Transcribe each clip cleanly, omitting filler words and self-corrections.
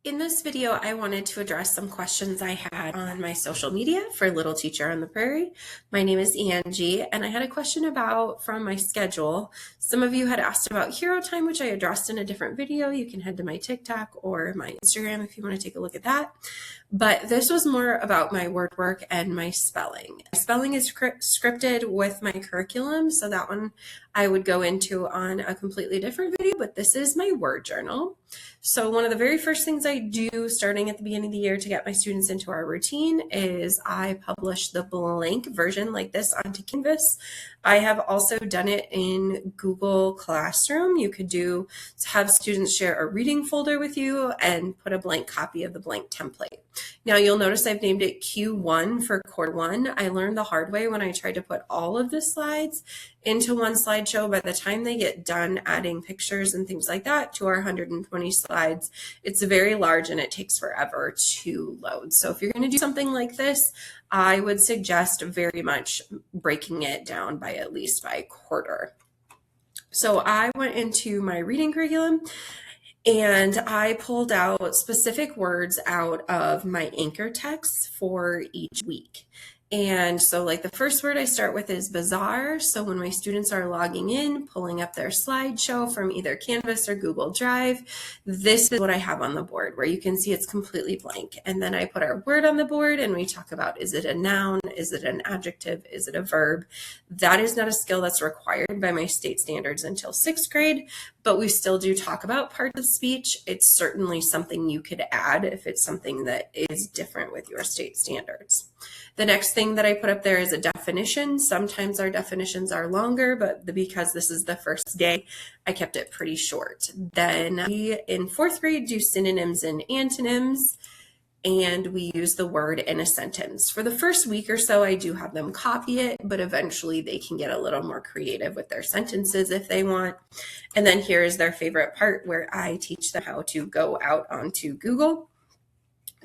In this video, I wanted to address some questions I had on my social media for Little Teacher on the Prairie. My name is Angie, and I had a question about from my schedule. Some of you had asked about Hero Time, which I addressed in a different video. You can head to my TikTok or my Instagram if you want to take a look at that. But this was more about my word work and my spelling. Spelling is scripted with my curriculum, so that one I would go into on a completely different video, but this is my word journal. So one of the very first things I do starting at the beginning of the year to get my students into our routine is I publish the blank version like this onto Canvas. I have also done it in Google Classroom. You could have students share a reading folder with you and put a blank copy of the blank template. Now you'll notice I've named it Q1 for quarter one. I learned the hard way when I tried to put all of the slides into one slideshow. By the time they get done adding pictures and things like that to our 120 slides, it's very large and it takes forever to load. So if you're going to do something like this, I would suggest very much breaking it down by at least by quarter. So I went into my reading curriculum and I pulled out specific words out of my anchor texts for each week. And so like the first word I start with is bizarre. So when my students are logging in, pulling up their slideshow from either Canvas or Google Drive, this is what I have on the board where you can see it's completely blank. And then I put our word on the board and we talk about, is it a noun? Is it an adjective? Is it a verb? That is not a skill that's required by my state standards until 6th grade, but we still do talk about parts of speech. It's certainly something you could add if it's something that is different with your state standards. The next thing that I put up there is a definition. Sometimes our definitions are longer, but because this is the first day, I kept it pretty short. Then we, in 4th grade, do synonyms and antonyms, and we use the word in a sentence. For the first week or so, I do have them copy it, but eventually they can get a little more creative with their sentences if they want. And then here is their favorite part where I teach them how to go out onto Google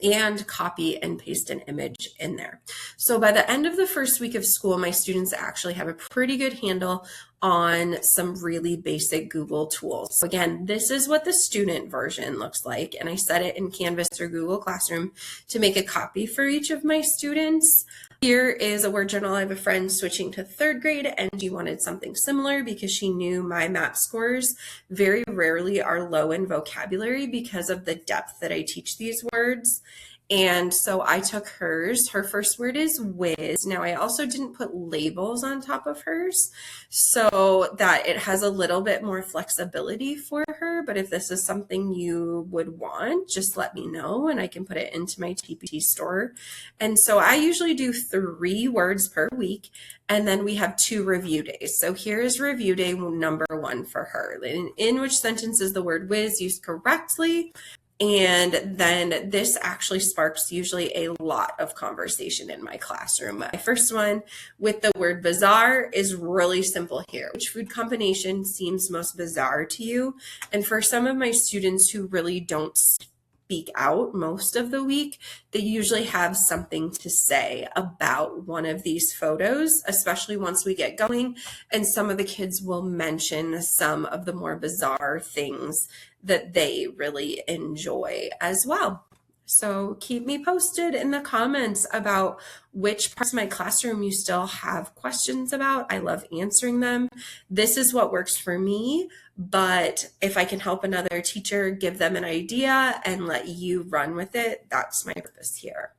and copy and paste an image in there. So by the end of the first week of school, my students actually have a pretty good handle on some really basic Google tools. So again, this is what the student version looks like. And I set it in Canvas or Google Classroom to make a copy for each of my students. Here is a word journal. I have a friend switching to 3rd grade and she wanted something similar because she knew my MAP scores very rarely are low in vocabulary because of the depth that I teach these words. And so I took hers. Her first word is whiz. Now I also didn't put labels on top of hers so that it has a little bit more flexibility for her. But if this is something you would want, just let me know and I can put it into my TPT store. And so I usually do 3 words per week. And then we have 2 review days. So here is review day number 1 for her. In which sentence is the word whiz used correctly? And then this actually sparks usually a lot of conversation in my classroom. My first one with the word bizarre is really simple here. Which food combination seems most bizarre to you? And for some of my students who really don't speak out most of the week, they usually have something to say about one of these photos, especially once we get going. And some of the kids will mention some of the more bizarre things that they really enjoy as well. So keep me posted in the comments about which parts of my classroom you still have questions about. I love answering them. This is what works for me, but if I can help another teacher, give them an idea and let you run with it, that's my purpose here.